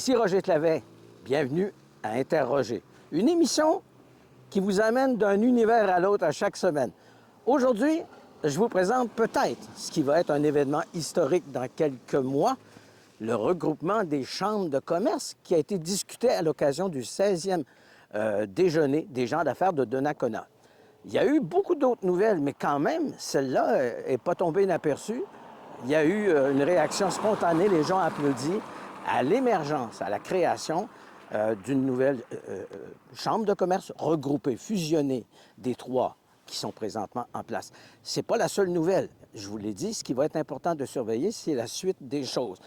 Ici Roger Clavet. Bienvenue à Interroger. Une émission qui vous amène d'un univers à l'autre à chaque semaine. Aujourd'hui, je vous présente peut-être ce qui va être un événement historique dans quelques mois, le regroupement des chambres de commerce qui a été discuté à l'occasion du 16e déjeuner des gens d'affaires de Donnacona. Il y a eu beaucoup d'autres nouvelles, mais quand même, celle-là n'est pas tombée inaperçue. Il y a eu une réaction spontanée, les gens applaudissent à l'émergence, à la création d'une nouvelle chambre de commerce regroupée, fusionnée des trois qui sont présentement en place. Ce n'est pas la seule nouvelle. Je vous l'ai dit, ce qui va être important de surveiller, c'est la suite des choses.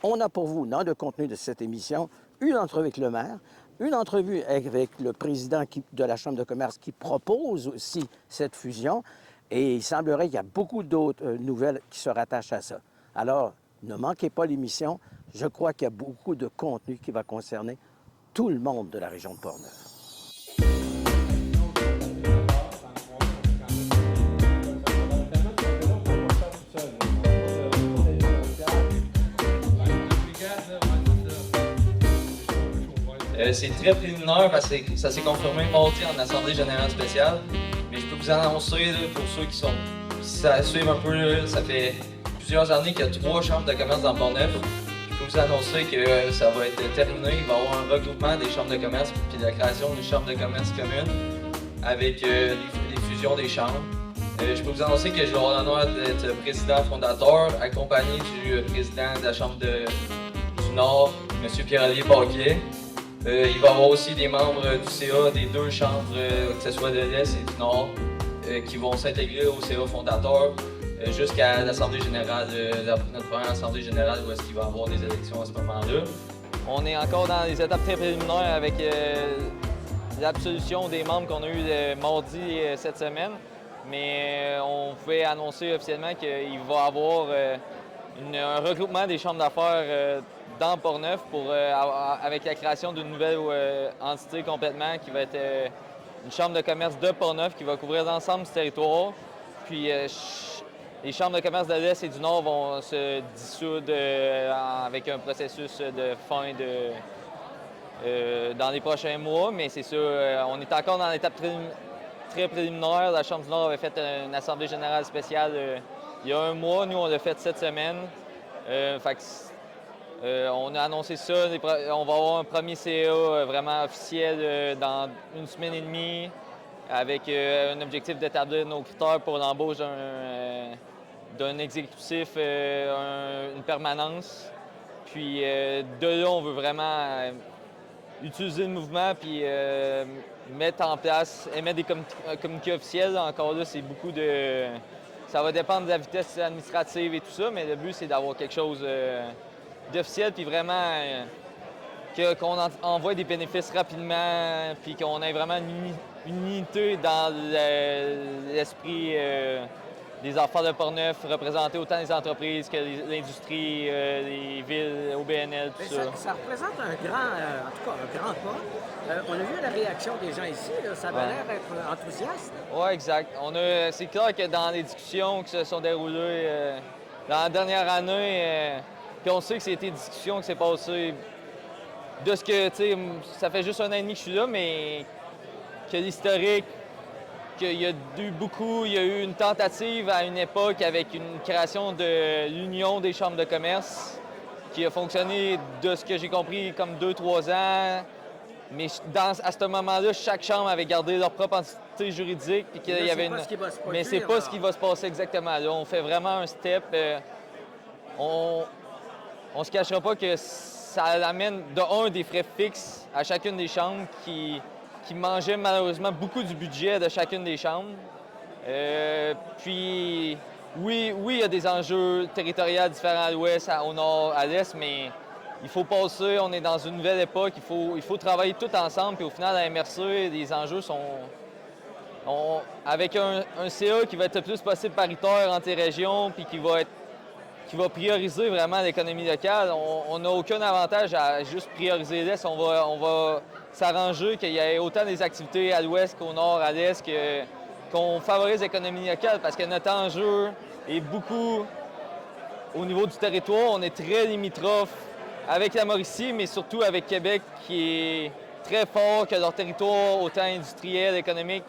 On a pour vous, dans le contenu de cette émission, une entrevue avec le maire, une entrevue avec le président de la Chambre de commerce qui propose aussi cette fusion. Et il semblerait qu'il y a beaucoup d'autres nouvelles qui se rattachent à ça. Alors, ne manquez pas l'émission. Je crois qu'il y a beaucoup de contenu qui va concerner tout le monde de la région de Portneuf. C'est très préliminaire parce que ça s'est confirmé mardi en Assemblée générale spéciale. Mais je peux vous annoncer, là, pour ceux qui suivent un peu, là, ça fait plusieurs années qu'il y a 3 chambres de commerce dans Portneuf. Je peux vous annoncer que ça va être terminé. Il va y avoir un regroupement des chambres de commerce puis la création d'une chambre de commerce commune avec les fusions des chambres. Je peux vous annoncer que je vais avoir l'honneur d'être président fondateur, accompagné du président de la Chambre du Nord, M. Pierre-Olivier Paquet. Il va y avoir aussi des membres du CA des 2 chambres, que ce soit de l'Est et du Nord, qui vont s'intégrer au CA fondateur jusqu'à l'Assemblée générale, notre première Assemblée générale où est-ce qu'il va y avoir des élections à ce moment-là. On est encore dans les étapes très préliminaires avec l'absolution des membres qu'on a eu mardi cette semaine, mais on pouvait annoncer officiellement qu'il va y avoir un regroupement des chambres d'affaires dans Portneuf avec la création d'une nouvelle entité complètement qui va être une chambre de commerce de Portneuf qui va couvrir l'ensemble du territoire. Puis les chambres de commerce de l'Est et du Nord vont se dissoudre avec un processus de fin dans les prochains mois, mais c'est ça, on est encore dans l'étape très préliminaire. La Chambre du Nord avait fait une assemblée générale spéciale il y a un mois. Nous, on l'a fait cette semaine. On a annoncé ça. On va avoir un premier CA vraiment officiel dans une semaine et demie avec un objectif d'établir nos critères pour l'embauche d'un exécutif, une permanence. Puis de là, on veut vraiment utiliser le mouvement puis mettre en place, émettre des communiqués officiels. Encore là, c'est beaucoup de... Ça va dépendre de la vitesse administrative et tout ça, mais le but, c'est d'avoir quelque chose d'officiel, puis vraiment qu'on envoie des bénéfices rapidement, puis qu'on ait vraiment une unité dans l'esprit des affaires de Portneuf, représenter autant les entreprises que l'industrie, les villes, OBNL, tout ça. Ça représente un grand pas. On a vu la réaction des gens ici, là, ça avait l'air d'être enthousiaste. Oui, exact. C'est clair que dans les discussions qui se sont déroulées dans la dernière année, puis on sait que c'était des discussions qui s'est passées de ce que, tu sais, ça fait juste 1 an et demi que je suis là, mais que l'historique, qu'il y a il y a eu une tentative à une époque avec une création de l'Union des chambres de commerce qui a fonctionné, de ce que j'ai compris, comme 2-3 ans. Mais à ce moment-là, chaque chambre avait gardé leur propre entité juridique. Puis qu'il y avait Mais c'est pas ce qui va se passer exactement. Là, on fait vraiment un step. On se cachera pas que ça amène, des frais fixes à chacune des chambres qui mangeaient malheureusement beaucoup du budget de chacune des chambres. Puis, oui, il y a des enjeux territoriaux différents à l'ouest, au nord, à l'est, mais il faut passer, on est dans une nouvelle époque, il faut travailler tout ensemble, puis au final, à MRC, les enjeux sont... avec un CA qui va être le plus possible paritaire entre les régions, puis qui va prioriser vraiment l'économie locale, on n'a aucun avantage à juste prioriser l'Est. On va s'arranger qu'il y ait autant des activités à l'Ouest qu'au Nord, à l'Est, qu'on favorise l'économie locale, parce que notre enjeu est beaucoup au niveau du territoire. On est très limitrophe avec la Mauricie, mais surtout avec Québec, qui est très fort, que leur territoire, autant industriel, économique,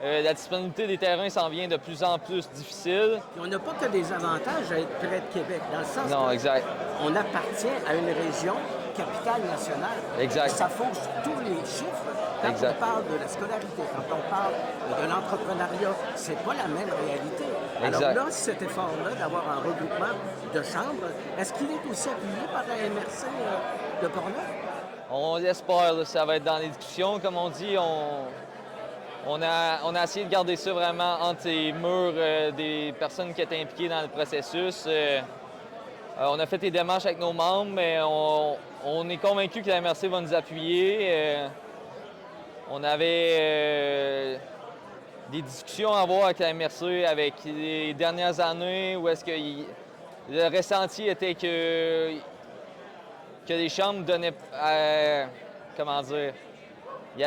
la disponibilité des terrains s'en vient de plus en plus difficile. Puis on n'a pas que des avantages à être près de Québec, dans le sens Non, exact. qu'on appartient à une région capitale nationale. Exact. Ça fausse tous les chiffres. Quand Exact. on parle de la scolarité, quand on parle de l'entrepreneuriat, c'est pas la même réalité. Exact. Alors là, cet effort-là d'avoir un regroupement de chambres, est-ce qu'il est aussi appuyé par la MRC de Portneuf? On l'espère, là, ça va être dans les discussions, comme on dit. On a essayé de garder ça vraiment entre les murs des personnes qui étaient impliquées dans le processus. On a fait des démarches avec nos membres, mais on est convaincu que la MRC va nous appuyer. On avait des discussions à avoir avec la MRC avec les dernières années où est-ce que le ressenti était que les chambres donnaient... comment dire? Il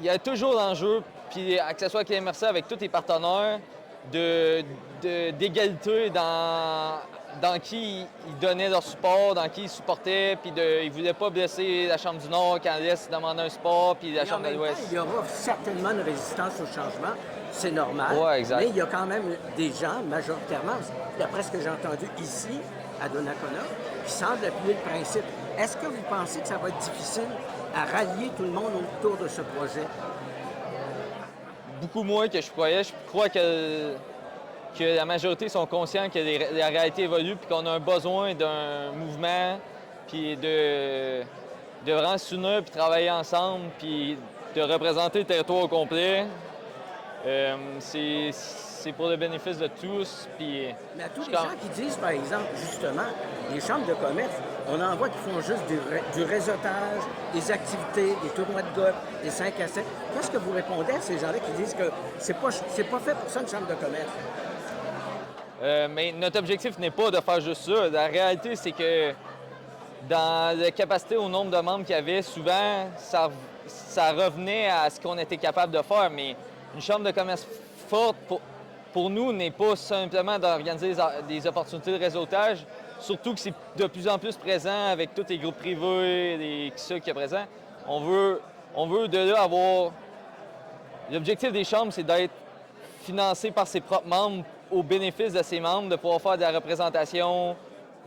y a toujours l'enjeu, puis que ce soit avec la MRC, avec tous les partenaires, d'égalité dans qui ils donnaient leur support, dans qui ils supportaient, puis ils ne voulaient pas blesser la Chambre du Nord quand l'Est demandait un support, puis la Et en Chambre de même temps, l'Ouest. il y aura certainement une résistance au changement, c'est normal. Ouais, exact. Mais il y a quand même des gens, majoritairement, d'après ce que j'ai entendu ici, à Donnacona, qui semblent appuyer le principe. Est-ce que vous pensez que ça va être difficile à rallier tout le monde autour de ce projet? Beaucoup moins que je croyais. Je crois que la majorité sont conscients que la réalité évolue puis qu'on a un besoin d'un mouvement, puis de vraiment s'unir puis travailler ensemble, puis de représenter le territoire au complet. C'est pour le bénéfice de tous. Puis Mais à tous les gens qui disent, par exemple, justement, les chambres de commerce, on en voit qui font juste du réseautage, des activités, des tournois de golf, des 5 à 7. Qu'est-ce que vous répondez à ces gens-là qui disent que c'est pas fait pour ça une chambre de commerce? Mais notre objectif n'est pas de faire juste ça. La réalité, c'est que dans la capacité au nombre de membres qu'il y avait, souvent, ça revenait à ce qu'on était capable de faire. Mais une chambre de commerce forte, pour nous, n'est pas simplement d'organiser des opportunités de réseautage, surtout que c'est de plus en plus présent avec tous les groupes privés, ceux qui sont présents. On veut de là avoir... L'objectif des chambres, c'est d'être financé par ses propres membres au bénéfice de ses membres, de pouvoir faire de la représentation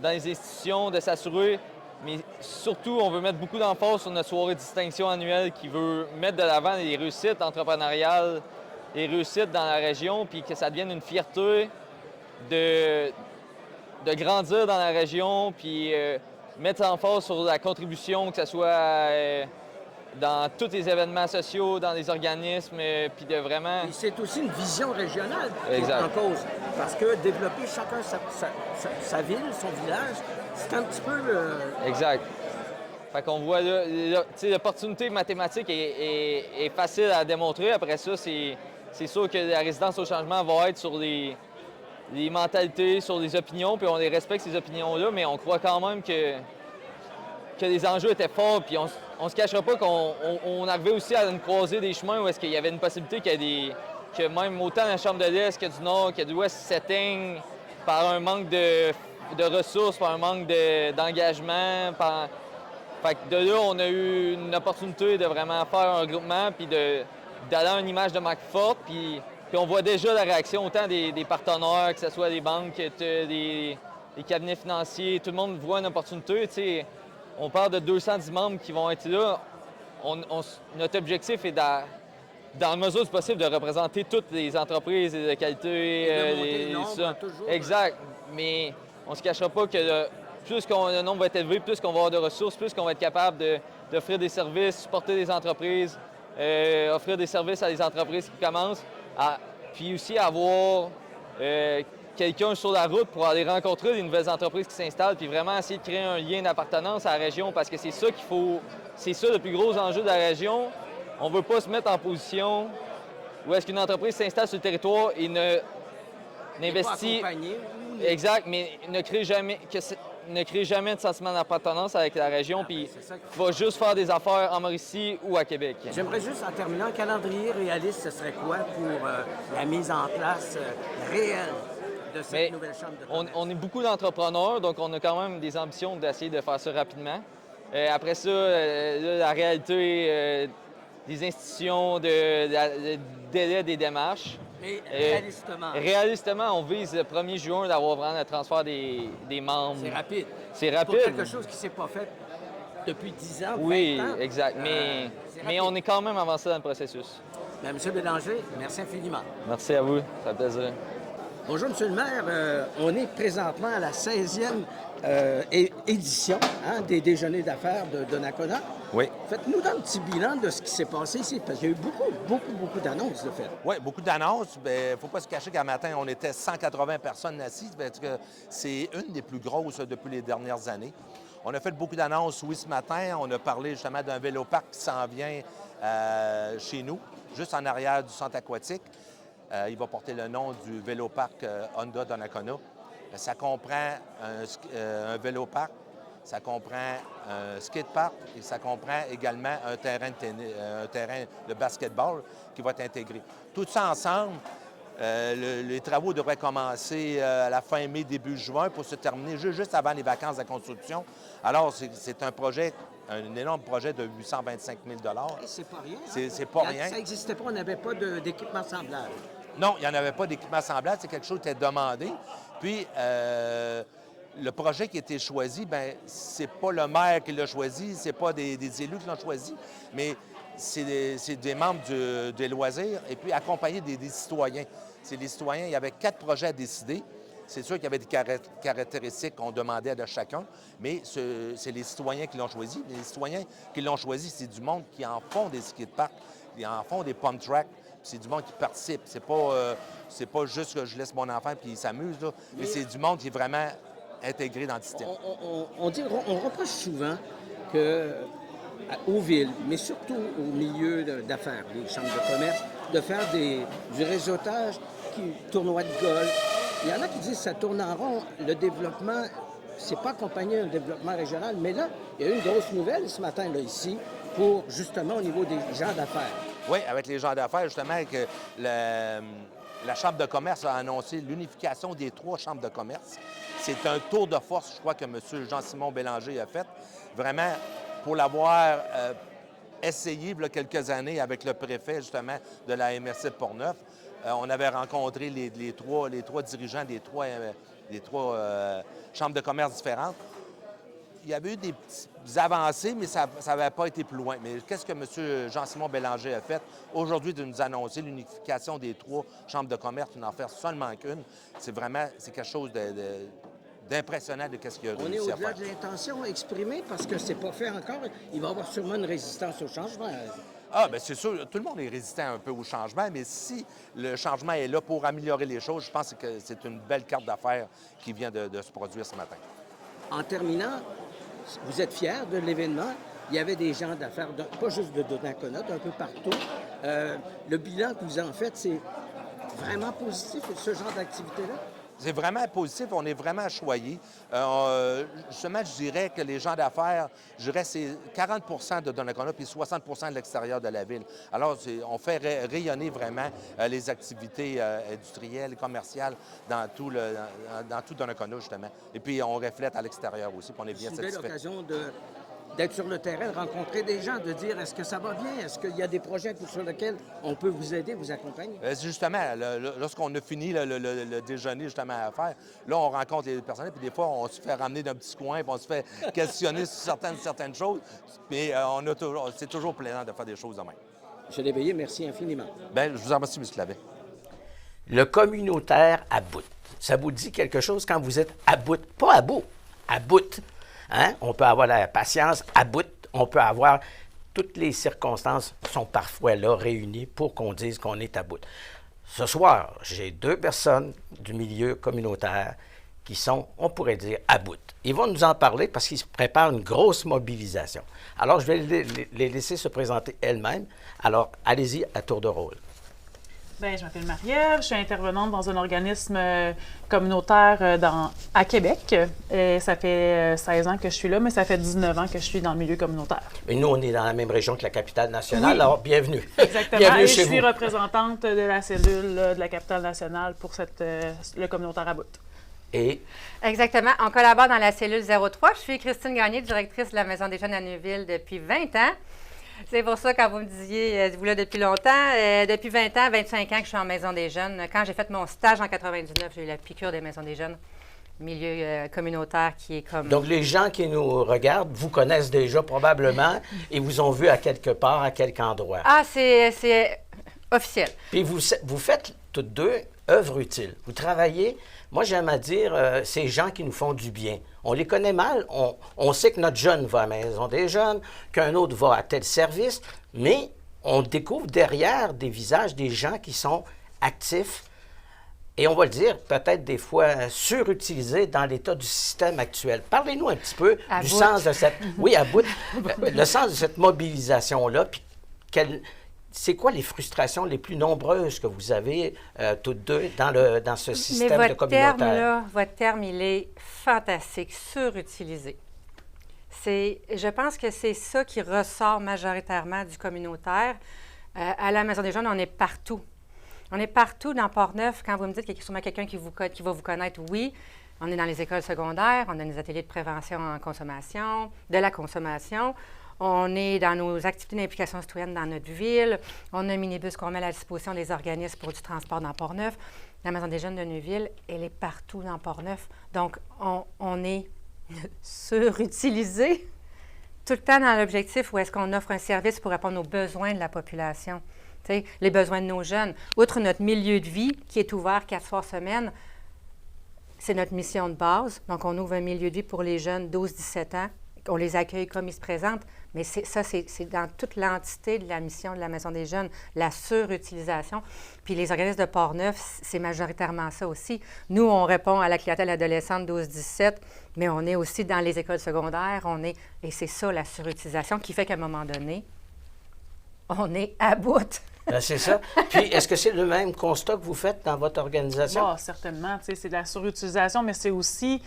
dans les institutions, de s'assurer. Mais surtout, on veut mettre beaucoup d'emphase sur notre soirée de distinction annuelle qui veut mettre de l'avant les réussites entrepreneuriales, les réussites dans la région, puis que ça devienne une fierté de grandir dans la région, puis mettre l'emphase sur la contribution, que ce soit dans tous les événements sociaux, dans les organismes, puis de vraiment... Et c'est aussi une vision régionale qui est Exact. en cause. Parce que développer chacun sa ville, son village, c'est un petit peu... Exact. Fait qu'on voit là, tu sais, l'opportunité mathématique est facile à démontrer. Après ça, c'est sûr que la résidence au changement va être sur les mentalités, sur les opinions, puis on les respecte, ces opinions-là, mais on croit quand même que les enjeux étaient forts, puis on se cachera pas qu'on arrivait aussi à une croisée des chemins où est-ce qu'il y avait une possibilité que même autant la Chambre de l'Est que du Nord, que de l'Ouest s'éteignent par un manque de ressources, par un manque d'engagement. Fait que de là, on a eu une opportunité de vraiment faire un regroupement, puis d'aller à une image de marque forte, puis on voit déjà la réaction autant des partenaires, que ce soit des banques, des cabinets financiers, tout le monde voit une opportunité. Tu sais, on parle de 210 membres qui vont être là. Notre objectif est, dans la mesure du possible, de représenter toutes les entreprises, les localités. Et de monter le nombre, ça. toujours. Exact. Mais on ne se cachera pas que plus le nombre va être élevé, plus qu'on va avoir de ressources, plus qu'on va être capable d'offrir des services, supporter des entreprises, offrir des services à des entreprises qui commencent, puis aussi avoir quelqu'un sur la route pour aller rencontrer des nouvelles entreprises qui s'installent, puis vraiment essayer de créer un lien d'appartenance à la région, parce que c'est ça qu'il faut, c'est ça le plus gros enjeu de la région. On ne veut pas se mettre en position où est-ce qu'une entreprise s'installe sur le territoire et n'investit... Exact, mais ne crée jamais de sentiment d'appartenance avec la région, puis va juste faire des affaires en Mauricie ou à Québec. J'aimerais juste, en terminant, un calendrier réaliste, ce serait quoi pour la mise en place réelle de cette Mais nouvelle chambre de commerce? on est beaucoup d'entrepreneurs, donc on a quand même des ambitions d'essayer de faire ça rapidement. Après ça, là, la réalité des institutions, de délai des démarches. Mais réalistement, Réalistement, on vise le 1er juin d'avoir vraiment le transfert des membres. c'est rapide. C'est Pour rapide. quelque chose qui ne s'est pas fait depuis 10 ans, 20 Oui, ans. exact. c'est Mais rapide. on est quand même avancé dans le processus. Mais M. Bélanger, merci infiniment. Merci à vous. Ça fait plaisir. Bonjour, M. le maire. On est présentement à la 16e édition des déjeuners d'affaires de Donnacona. Oui. Faites-nous un petit bilan de ce qui s'est passé ici, parce qu'il y a eu beaucoup d'annonces de fait. Oui, beaucoup d'annonces. Il ne faut pas se cacher qu'à matin, on était 180 personnes assises. Parce que c'est une des plus grosses depuis les dernières années. On a fait beaucoup d'annonces, oui, ce matin. On a parlé justement d'un véloparc qui s'en vient chez nous, juste en arrière du centre aquatique. Il va porter le nom du véloparc Honda Donnacona. Ça comprend un véloparc, ça comprend un skatepark et ça comprend également un terrain de basketball qui va être intégré. Tout ça ensemble, les travaux devraient commencer à la fin mai, début juin pour se terminer juste avant les vacances de la construction. Alors, c'est un projet, un énorme projet de 825 000 Et c'est pas rien. C'est pas rien. Ça n'existait pas, on n'avait pas d'équipement semblable. Non, il n'y en avait pas d'équipement semblable, c'est quelque chose qui était demandé. Puis, le projet qui a été choisi, bien, c'est pas le maire qui l'a choisi, c'est pas des élus qui l'ont choisi, mais c'est des membres des loisirs et puis accompagné des citoyens. C'est les citoyens, il y avait 4 projets à décider. C'est sûr qu'il y avait des caractéristiques qu'on demandait de chacun, mais c'est les citoyens qui l'ont choisi. Les citoyens qui l'ont choisi, c'est du monde qui en font des skateparks, qui en font des pump tracks. C'est du monde qui participe. C'est pas juste que je laisse mon enfant puis il s'amuse, là, mais c'est du monde qui est vraiment intégré dans le système. On reproche souvent aux villes, mais surtout au milieu d'affaires, les chambres de commerce, de faire du réseautage, tournois de golf. Il y en a qui disent que ça tourne en rond. Le développement, c'est pas accompagné d'un développement régional. Mais là, il y a eu une grosse nouvelle ce matin, là, ici, pour justement au niveau des gens d'affaires. Oui, avec les gens d'affaires, justement, que la Chambre de commerce a annoncé l'unification des 3 chambres de commerce. C'est un tour de force, je crois, que M. Jean-Simon Bélanger a fait. Vraiment, pour l'avoir essayé il y a quelques années avec le préfet, justement, de la MRC de Portneuf. On avait rencontré les trois dirigeants des trois chambres de commerce différentes. Il y avait eu des petites avancées, mais ça n'avait pas été plus loin. Mais qu'est-ce que M. Jean-Simon Bélanger a fait? Aujourd'hui, de nous annoncer l'unification des 3 chambres de commerce, n'en faire seulement qu'une, c'est quelque chose d'impressionnant de ce qu'il a réussi à faire. On est au-delà de l'intention exprimée parce que c'est pas fait encore. Il va y avoir sûrement une résistance au changement. Ah, bien, c'est sûr, tout le monde est résistant un peu au changement, mais si le changement est là pour améliorer les choses, je pense que c'est une belle carte d'affaires qui vient de se produire ce matin. En terminant, vous êtes fiers de l'événement. Il y avait des gens d'affaires, pas juste de Donnacona, d'un peu partout. Le bilan que vous en faites, c'est vraiment positif, ce genre d'activité-là? C'est vraiment positif, on est vraiment choyés. Justement, je dirais que les gens d'affaires, c'est 40 de Donnacona puis 60 de l'extérieur de la ville. Alors, on fait rayonner vraiment les activités industrielles, commerciales dans tout Donnacona, justement. Et puis, on reflète à l'extérieur aussi, puis on est bien satisfait. C'est l'occasion d'être sur le terrain, de rencontrer des gens, de dire est-ce que ça va bien? Est-ce qu'il y a des projets sur lesquels on peut vous aider, vous accompagner? Justement, lorsqu'on a fini le déjeuner justement à faire, là, on rencontre les personnes, puis des fois, on se fait ramener d'un petit coin, puis on se fait questionner sur certaines choses. Mais c'est toujours plaisant de faire des choses de même. M. Léveillé, merci infiniment. Bien, je vous en remercie, M. Clavet. Le communautaire à bout. Ça vous dit quelque chose quand vous êtes à bout? Pas à bout, à bout. Hein? On peut avoir la patience à bout, on peut avoir... Toutes les circonstances sont parfois là, réunies pour qu'on dise qu'on est à bout. Ce soir, j'ai 2 personnes du milieu communautaire qui sont, on pourrait dire, à bout. Ils vont nous en parler parce qu'ils se préparent une grosse mobilisation. Alors, je vais les laisser se présenter elles-mêmes. Alors, allez-y à tour de rôle. Bien, je m'appelle Marie-Ève, je suis intervenante dans un organisme communautaire à Québec. Ça fait 16 ans que je suis là, mais ça fait 19 ans que je suis dans le milieu communautaire. Et nous, on est dans la même région que la capitale nationale, Oui. alors bienvenue. Exactement. Bienvenue Et chez je suis vous. représentante de la cellule de la capitale nationale pour le communautaire à bout. Et Exactement. On collabore dans la cellule 03. Je suis Christine Gagné, directrice de la Maison des jeunes à Neuville depuis 20 ans. C'est pour ça, quand vous me disiez, êtes-vous là depuis longtemps? Depuis 20 ans, 25 ans que je suis en Maison des jeunes. Quand j'ai fait mon stage en 99, j'ai eu la piqûre des Maisons des jeunes, milieu communautaire qui est comme... donc, les gens qui nous regardent vous connaissent déjà probablement et vous ont vu à quelque part, à quelque endroit. Ah, c'est officiel. Puis vous faites toutes deux œuvres utiles. Vous travaillez, moi j'aime à dire, ces gens qui nous font du bien. On les connaît mal, on sait que notre jeune va à la maison des jeunes, qu'un autre va à tel service, mais on découvre derrière des visages des gens qui sont actifs et on va le dire, peut-être des fois surutilisés dans l'état du système actuel. Parlez-nous un petit peu À du bout. sens de cette... Oui, à bout. Le sens de cette mobilisation-là, puis c'est quoi les frustrations les plus nombreuses que vous avez toutes deux dans ce système de communautaire? Votre terme, il est fantastique, surutilisé. Je pense que c'est ça qui ressort majoritairement du communautaire. À la Maison des jeunes, on est partout. On est partout dans Port-Neuf. Quand vous me dites qu'il y a sûrement quelqu'un qui va vous connaître, oui. On est dans les écoles secondaires, on a des ateliers de prévention en consommation, de la consommation. On est dans nos activités d'implication citoyenne dans notre ville. On a un minibus qu'on met à la disposition des organismes pour du transport dans Port-Neuf. La Maison des jeunes de Neuville, elle est partout dans Port-Neuf. Donc, on est surutilisé tout le temps dans l'objectif où est-ce qu'on offre un service pour répondre aux besoins de la population. Tu sais, les besoins de nos jeunes. Outre notre milieu de vie qui est ouvert 4 soirs semaine, c'est notre mission de base. Donc, on ouvre un milieu de vie pour les jeunes 12-17 ans. On les accueille comme ils se présentent, mais c'est dans toute l'entité de la mission de la Maison des jeunes, la surutilisation. Puis les organismes de Port-Neuf, c'est majoritairement ça aussi. Nous, on répond à la clientèle adolescente 12-17, mais on est aussi dans les écoles secondaires, et c'est ça, la surutilisation, qui fait qu'à un moment donné, on est à bout. C'est ça. Puis, est-ce que c'est le même constat que vous faites dans votre organisation? Bon, certainement. Tu sais, c'est de la surutilisation, mais c'est aussi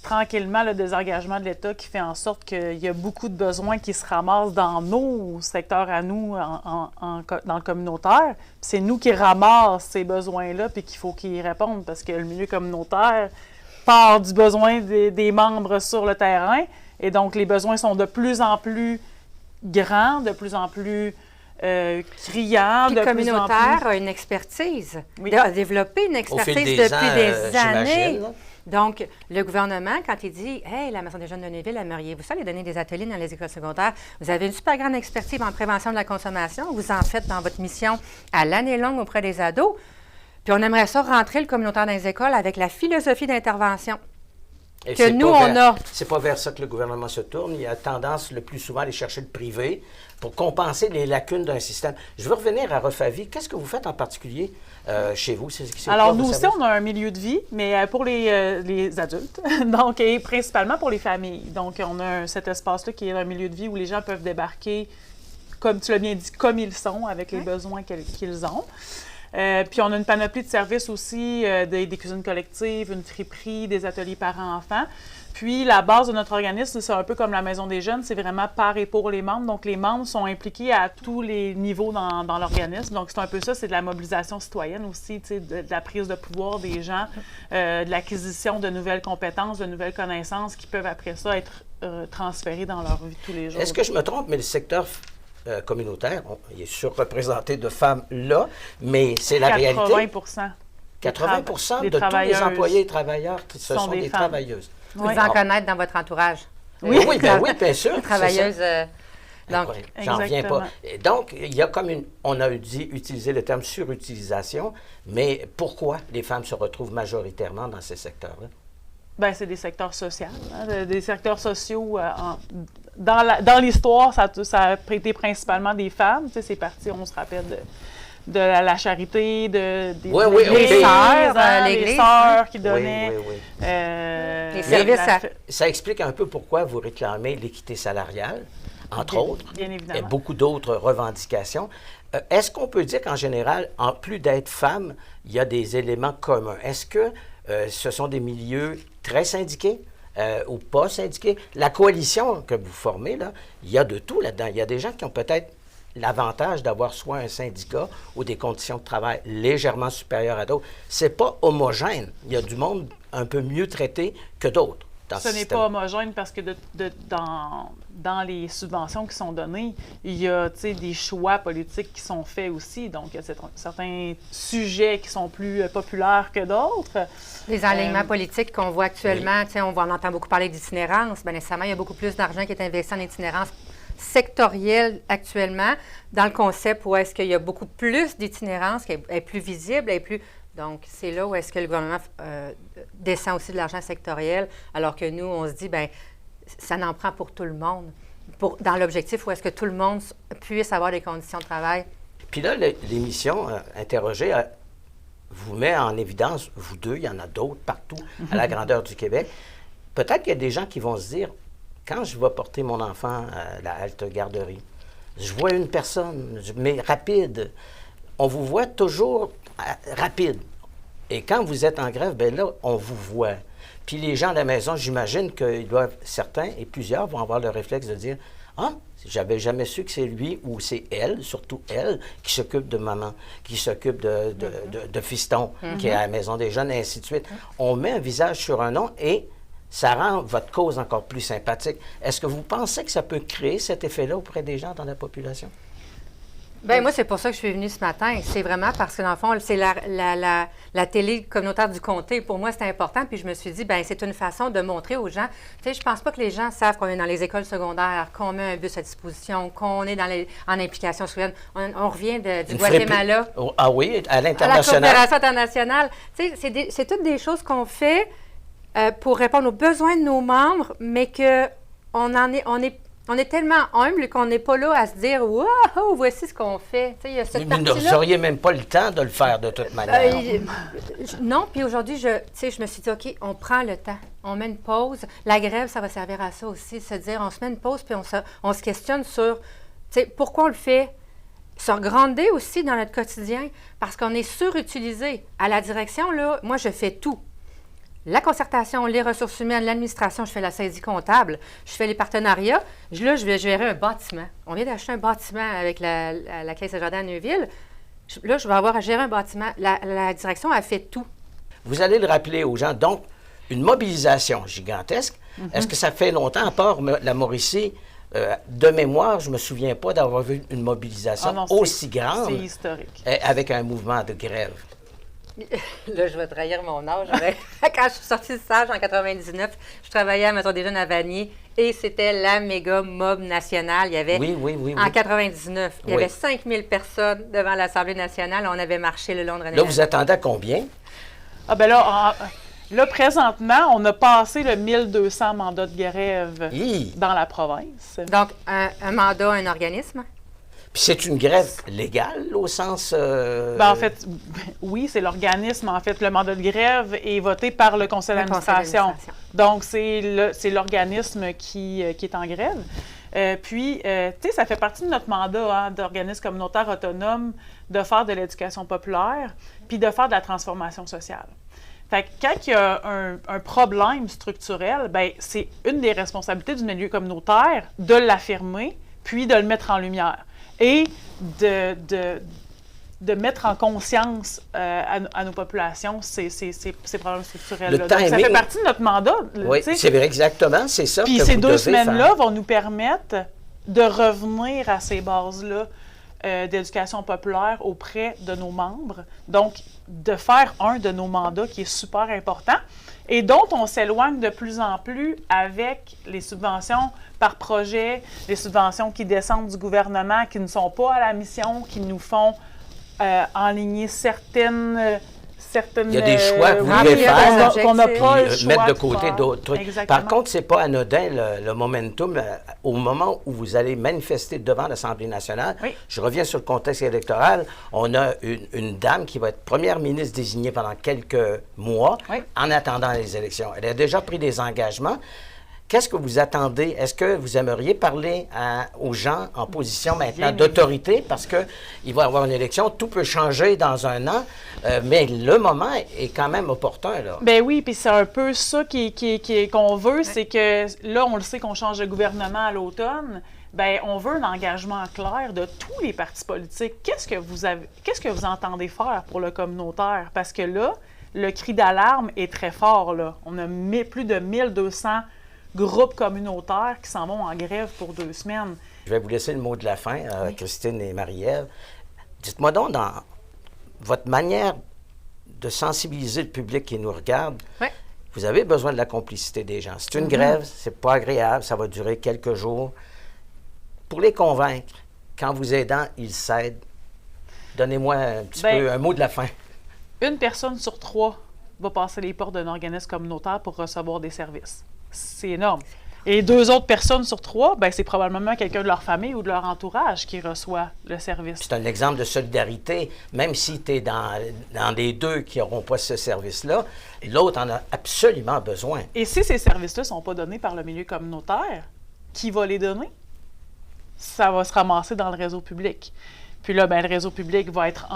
tranquillement le désengagement de l'État qui fait en sorte qu'il y a beaucoup de besoins qui se ramassent dans nos secteurs à nous, dans le communautaire. Puis c'est nous qui ramassons ces besoins-là puis qu'il faut qu'ils y répondent parce que le milieu communautaire part du besoin des membres sur le terrain. Et donc, les besoins sont de plus en plus grands, de plus en plus criants. Puis de le communautaire plus en plus... a une expertise, Oui. a développé une Au fil expertise des depuis ans, des années. j'imagine, là. Donc, le gouvernement, quand il dit « Hey, la Maison des jeunes de Neuville, aimeriez-vous ça, aller donner des ateliers dans les écoles secondaires? Vous avez une super grande expertise en prévention de la consommation. Vous en faites dans votre mission à l'année longue auprès des ados. Puis on aimerait ça rentrer le communautaire dans les écoles avec la philosophie d'intervention. » Et que c'est nous, pas on a. C'est pas vers ça que le gouvernement se tourne. Il a tendance le plus souvent à aller chercher le privé pour compenser les lacunes d'un système. Je veux revenir à Refavi. Qu'est-ce que vous faites en particulier chez vous? C'est Alors, quoi nous vos aussi, services? on a un milieu de vie, mais pour les adultes, donc, et principalement pour les familles. Donc, on a cet espace-là qui est un milieu de vie où les gens peuvent débarquer, comme tu l'as bien dit, comme ils sont, avec les besoins qu'ils ont. Puis on a une panoplie de services aussi, des cuisines collectives, une friperie, des ateliers parents-enfants. Puis la base de notre organisme, c'est un peu comme la Maison des jeunes, c'est vraiment par et pour les membres. Donc les membres sont impliqués à tous les niveaux dans l'organisme. Donc c'est un peu ça, c'est de la mobilisation citoyenne aussi, de la prise de pouvoir des gens, de l'acquisition de nouvelles compétences, de nouvelles connaissances qui peuvent après ça être transférées dans leur vie de tous les jours. Est-ce que je me trompe, mais le secteur communautaire, il est surreprésenté de femmes là, mais c'est la réalité. 80 80 de tous les employés et travailleurs, ce sont des femmes. travailleuses. Vous devez en connaître dans votre entourage. Oui, oui, bien sûr. Des travailleuses. Donc, j'en reviens pas. Exactement. Et donc, il y a comme on a dit utiliser le terme surutilisation, mais pourquoi les femmes se retrouvent majoritairement dans ces secteurs-là? Bien, c'est des secteurs sociaux. Hein, des secteurs sociaux. Dans l'histoire, ça a été principalement des femmes. Tu sais, c'est parti, on se rappelle de la charité, des sœurs, les sœurs qui donnaient. les services Ça explique un peu pourquoi vous réclamez l'équité salariale, entre autres. Bien évidemment. Et beaucoup d'autres revendications. Est-ce qu'on peut dire qu'en général, en plus d'être femme, il y a des éléments communs? Est-ce que ce sont des milieux très syndiqués ou pas syndiqués? La coalition que vous formez, là, il y a de tout là-dedans. Il y a des gens qui ont peut-être l'avantage d'avoir soit un syndicat ou des conditions de travail légèrement supérieures à d'autres. C'est pas homogène. Il y a du monde un peu mieux traité que d'autres. Ce n'est pas homogène parce que dans les subventions qui sont données, il y a des choix politiques qui sont faits aussi. Donc, il y a certains sujets qui sont plus populaires que d'autres. Les alignements politiques qu'on voit actuellement, on entend beaucoup parler d'itinérance. Bien nécessairement, il y a beaucoup plus d'argent qui est investi en itinérance sectorielle actuellement, dans le concept où est-ce qu'il y a beaucoup plus d'itinérance, qui est plus visible, et plus... Donc, c'est là où est-ce que le gouvernement descend aussi de l'argent sectoriel, alors que nous, on se dit, bien, ça n'en prend pour tout le monde, dans l'objectif où est-ce que tout le monde puisse avoir des conditions de travail. Puis là, l'émission Interroger vous met en évidence, vous deux, il y en a d'autres partout à la grandeur du Québec. Peut-être qu'il y a des gens qui vont se dire, quand je vais porter mon enfant à la halte garderie, je vois une personne, mais rapide. On vous voit toujours rapide. Et quand vous êtes en grève, bien là, on vous voit. Puis les gens à la maison, j'imagine qu'ils doivent, certains et plusieurs vont avoir le réflexe de dire « Ah, j'avais jamais su que c'est lui ou c'est elle, surtout elle, qui s'occupe de maman, qui s'occupe de fiston, qui est à la maison des jeunes, et ainsi de suite. » On met un visage sur un nom et ça rend votre cause encore plus sympathique. Est-ce que vous pensez que ça peut créer cet effet-là auprès des gens dans la population? Bien, moi, c'est pour ça que je suis venue ce matin. C'est vraiment parce que, dans le fond, c'est la télé communautaire du comté. Pour moi, c'est important. Puis je me suis dit, bien, c'est une façon de montrer aux gens. Tu sais, je pense pas que les gens savent qu'on est dans les écoles secondaires, qu'on met un bus à disposition, qu'on est en implication citoyenne. On revient du Guatemala. Ah oui, à l'international. À la coopération internationale. Tu sais, c'est toutes des choses qu'on fait pour répondre aux besoins de nos membres, mais qu'on on est tellement humble qu'on n'est pas là à se dire « Wow, voici ce qu'on fait ». Il y a cette partie-là. Vous n'auriez même pas le temps de le faire de toute manière. Non, puis aujourd'hui, je me suis dit « OK, on prend le temps, on met une pause ». La grève, ça va servir à ça aussi, se dire on se met une pause puis on se questionne sur pourquoi on le fait. Se regrander aussi dans notre quotidien parce qu'on est surutilisé. À la direction, là, moi, je fais tout. La concertation, les ressources humaines, l'administration, je fais la saisie comptable, je fais les partenariats. Là, je vais gérer un bâtiment. On vient d'acheter un bâtiment avec la Caisse de Jardin à Neuville. Là, je vais avoir à gérer un bâtiment. La direction a fait tout. Vous allez le rappeler aux gens. Donc, une mobilisation gigantesque. Est-ce que ça fait longtemps, à part la Mauricie, de mémoire, je ne me souviens pas d'avoir vu une mobilisation aussi grande. C'est historique. Avec un mouvement de grève. Là, je vais trahir mon âge. Quand je suis sortie du stage en 99, je travaillais à Maison des Jeunes à Vanier et c'était la méga mob nationale. Il y avait, en 99, il y avait 5000 personnes devant l'Assemblée nationale. On avait marché le long de René. Là, vous attendez à combien? Ah ben là, présentement, on a passé le 1200 mandats de grève dans la province. Donc, un mandat, un organisme? Puis c'est une grève légale au sens... En fait, oui, c'est l'organisme. En fait, le mandat de grève est voté par le conseil d'administration. Donc, c'est l'organisme qui est en grève. Puis, tu sais, ça fait partie de notre mandat d'organisme communautaire autonome de faire de l'éducation populaire puis de faire de la transformation sociale. Fait que quand il y a un problème structurel, bien, c'est une des responsabilités du milieu communautaire de l'affirmer puis de le mettre en lumière. Et de mettre en conscience à nos populations ces problèmes structurels. Donc, ça fait partie de notre mandat. Oui, c'est vrai, exactement, c'est ça. Puis ces 2 semaines-là vont nous permettre de revenir à ces bases-là d'éducation populaire auprès de nos membres. Donc, de faire un de nos mandats qui est super important et dont on s'éloigne de plus en plus avec les subventions par projet, les subventions qui descendent du gouvernement, qui ne sont pas à la mission, qui nous font enligner certaines... Il y a des choix que vous devez faire, qu'on n'a pas le choix mettre de côté d'autres trucs. Exactement. Par contre, ce n'est pas anodin le momentum. Au moment où vous allez manifester devant l'Assemblée nationale, je reviens sur le contexte électoral, on a une dame qui va être première ministre désignée pendant quelques mois en attendant les élections. Elle a déjà pris des engagements. qu'est-ce que vous attendez? Est-ce que vous aimeriez parler aux gens en position maintenant d'autorité? Parce qu'il va y avoir une élection, tout peut changer dans un an, mais le moment est quand même opportun, là. Ben oui, puis c'est un peu ça qu'on veut, c'est que là, on le sait qu'on change de gouvernement à l'automne. Ben, on veut un engagement clair de tous les partis politiques. Qu'est-ce que vous entendez faire pour le communautaire? Parce que là, le cri d'alarme est très fort, là. On a plus de 1200 groupes communautaires qui s'en vont en grève pour 2 semaines. Je vais vous laisser le mot de la fin, Christine et Marie-Ève. Dites-moi donc, dans votre manière de sensibiliser le public qui nous regarde, vous avez besoin de la complicité des gens. C'est une grève, c'est pas agréable, ça va durer quelques jours. Pour les convaincre, qu'en vous aidant, ils cèdent, donnez-moi un petit peu un mot de la fin. 1 personne sur 3 va passer les portes d'un organisme communautaire pour recevoir des services. C'est énorme. Et 2 autres personnes sur 3, ben c'est probablement quelqu'un de leur famille ou de leur entourage qui reçoit le service. C'est un exemple de solidarité. Même si tu es dans les 2 qui n'auront pas ce service-là, l'autre en a absolument besoin. Et si ces services-là ne sont pas donnés par le milieu communautaire, qui va les donner? Ça va se ramasser dans le réseau public. Puis là, ben, le réseau public va être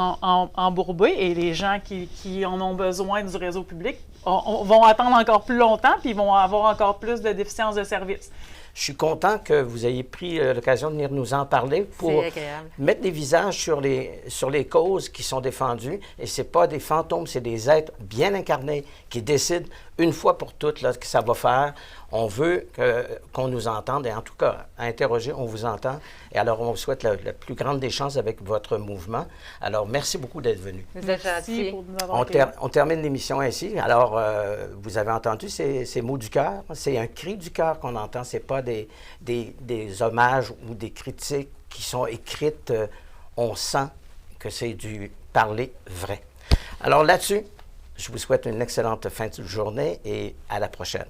embourbé et les gens qui en ont besoin du réseau public vont attendre encore plus longtemps puis ils vont avoir encore plus de déficience de services. Je suis content que vous ayez pris l'occasion de venir nous en parler pour mettre des visages sur les causes qui sont défendues. Et ce n'est pas des fantômes, c'est des êtres bien incarnés qui décident une fois pour toutes là, que ça va faire. On veut qu'on nous entende et en tout cas, à interroger, on vous entend. Et alors, on vous souhaite la plus grande des chances avec votre mouvement. Alors, merci beaucoup d'être venu. Vous êtes gentil. Pour nous avoir On termine l'émission ainsi. Alors, vous avez entendu ces mots du cœur. C'est un cri du cœur qu'on entend. Ce n'est pas des hommages ou des critiques qui sont écrites. On sent que c'est du parler vrai. Alors là-dessus, je vous souhaite une excellente fin de journée et à la prochaine.